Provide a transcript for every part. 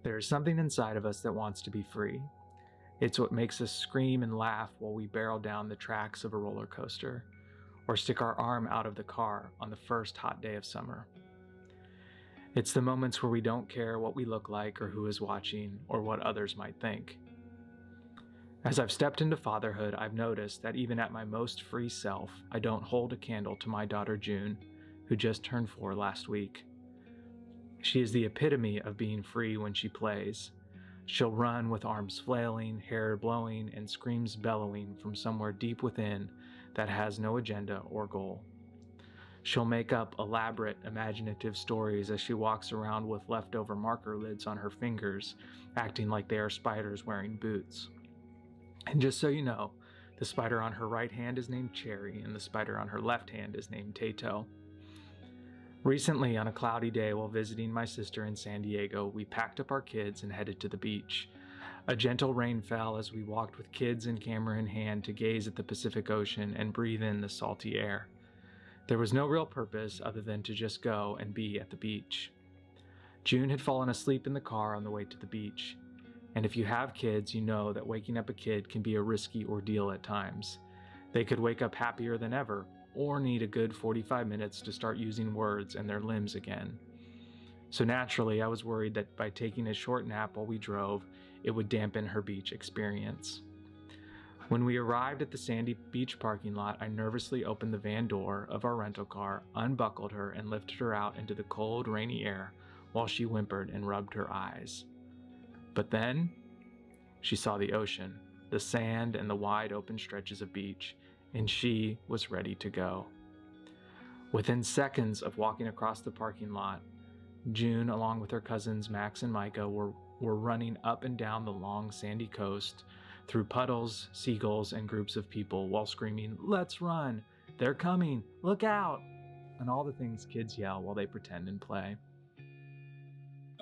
There is something inside of us that wants to be free. It's what makes us scream and laugh while we barrel down the tracks of a roller coaster, or stick our arm out of the car on the first hot day of summer. It's the moments where we don't care what we look like or who is watching or what others might think. As I've stepped into fatherhood, I've noticed that even at my most free self, I don't hold a candle to my daughter June, who just turned 4 last week. She is the epitome of being free when she plays. She'll run with arms flailing, hair blowing, and screams bellowing from somewhere deep within that has no agenda or goal. She'll make up elaborate, imaginative stories as she walks around with leftover marker lids on her fingers, acting like they are spiders wearing boots. And just so you know, the spider on her right hand is named Cherry, and the spider on her left hand is named Tato. Recently, on a cloudy day while visiting my sister in San Diego, we packed up our kids and headed to the beach. A gentle rain fell as we walked with kids and camera in hand to gaze at the Pacific Ocean and breathe in the salty air. There was no real purpose other than to just go and be at the beach. June had fallen asleep in the car on the way to the beach. And if you have kids, you know that waking up a kid can be a risky ordeal at times. They could wake up happier than ever, or need a good 45 minutes to start using words and their limbs again. So naturally, I was worried that by taking a short nap while we drove, it would dampen her beach experience. When we arrived at the sandy beach parking lot, I nervously opened the van door of our rental car, unbuckled her, and lifted her out into the cold, rainy air while she whimpered and rubbed her eyes. But then, she saw the ocean, the sand, and the wide open stretches of beach, and she was ready to go. Within seconds of walking across the parking lot, June, along with her cousins Max and Micah, were running up and down the long sandy coast through puddles, seagulls, and groups of people while screaming, "Let's run! They're coming! Look out!" and all the things kids yell while they pretend and play.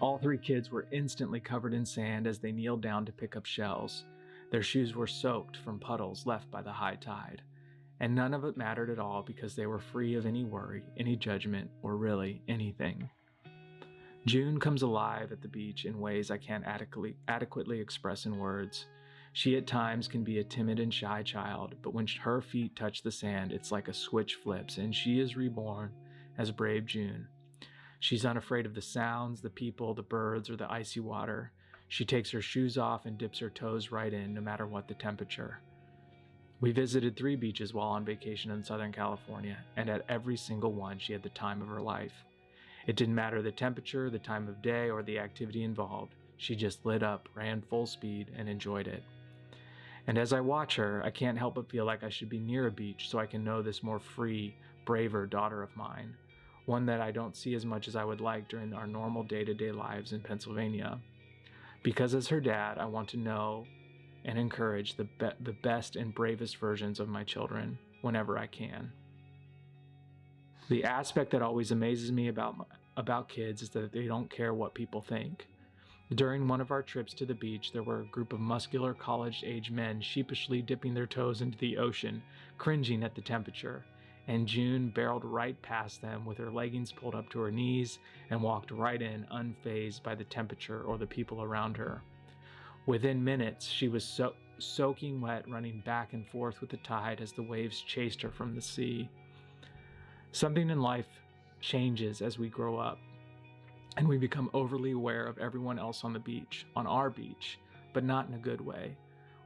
All 3 kids were instantly covered in sand as they kneeled down to pick up shells. Their shoes were soaked from puddles left by the high tide. And none of it mattered at all because they were free of any worry, any judgment, or really anything. June comes alive at the beach in ways I can't adequately express in words. She at times can be a timid and shy child, but when her feet touch the sand, it's like a switch flips and she is reborn as brave June. She's unafraid of the sounds, the people, the birds, or the icy water. She takes her shoes off and dips her toes right in no matter what the temperature. We visited 3 beaches while on vacation in Southern California, and at every single one she had the time of her life. It didn't matter the temperature, the time of day, or the activity involved. She just lit up, ran full speed, and enjoyed it. And as I watch her, I can't help but feel like I should be near a beach so I can know this more free, braver daughter of mine, one that I don't see as much as I would like during our normal day-to-day lives in Pennsylvania. Because as her dad, I want to know and encourage the best and bravest versions of my children whenever I can. The aspect that always amazes me about kids is that they don't care what people think. During one of our trips to the beach, there were a group of muscular college-age men sheepishly dipping their toes into the ocean, cringing at the temperature, and June barreled right past them with her leggings pulled up to her knees and walked right in, unfazed by the temperature or the people around her. Within minutes, she was soaking wet, running back and forth with the tide as the waves chased her from the sea. Something in life changes as we grow up, and we become overly aware of everyone else on the beach, on our beach, but not in a good way.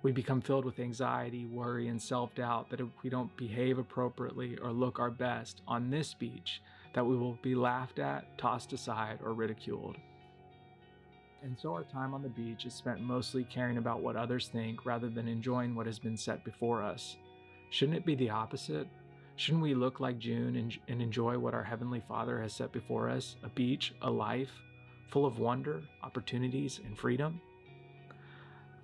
We become filled with anxiety, worry, and self-doubt that if we don't behave appropriately or look our best on this beach, that we will be laughed at, tossed aside, or ridiculed. And so our time on the beach is spent mostly caring about what others think rather than enjoying what has been set before us. Shouldn't it be the opposite? Shouldn't we look like June and enjoy what our Heavenly Father has set before us? A beach, a life, full of wonder, opportunities, and freedom?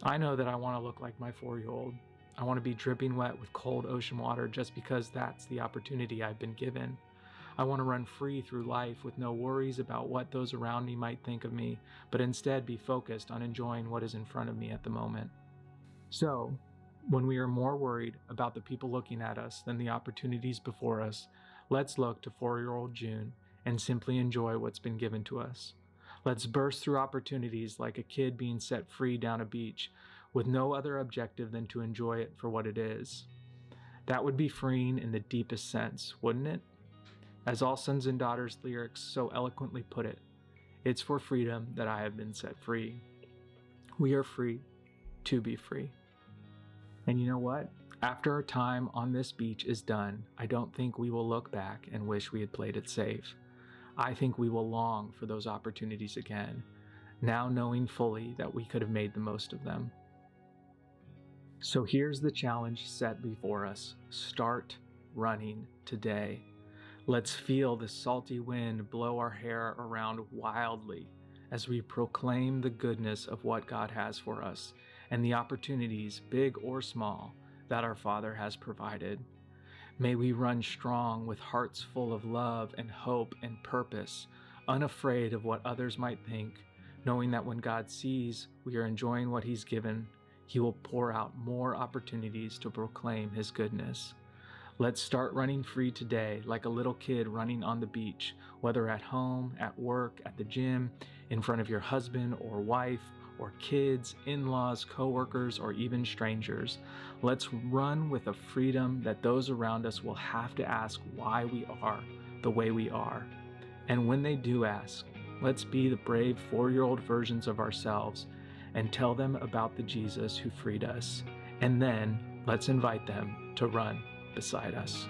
I know that I want to look like my 4-year-old. I want to be dripping wet with cold ocean water just because that's the opportunity I've been given. I want to run free through life with no worries about what those around me might think of me, but instead be focused on enjoying what is in front of me at the moment. So, when we are more worried about the people looking at us than the opportunities before us, let's look to 4-year-old June and simply enjoy what's been given to us. Let's burst through opportunities like a kid being set free down a beach with no other objective than to enjoy it for what it is. That would be freeing in the deepest sense, wouldn't it? As All Sons and Daughters lyrics so eloquently put it, it's for freedom that I have been set free. We are free to be free. And you know what? After our time on this beach is done, I don't think we will look back and wish we had played it safe. I think we will long for those opportunities again, now knowing fully that we could have made the most of them. So here's the challenge set before us. Start running today. Let's feel the salty wind blow our hair around wildly as we proclaim the goodness of what God has for us and the opportunities, big or small, that our Father has provided. May we run strong with hearts full of love and hope and purpose, unafraid of what others might think, knowing that when God sees we are enjoying what He's given, He will pour out more opportunities to proclaim His goodness. Let's start running free today like a little kid running on the beach, whether at home, at work, at the gym, in front of your husband or wife, or kids, in-laws, coworkers, or even strangers. Let's run with a freedom that those around us will have to ask why we are the way we are. And when they do ask, let's be the brave 4-year-old versions of ourselves and tell them about the Jesus who freed us. And then let's invite them to run beside us.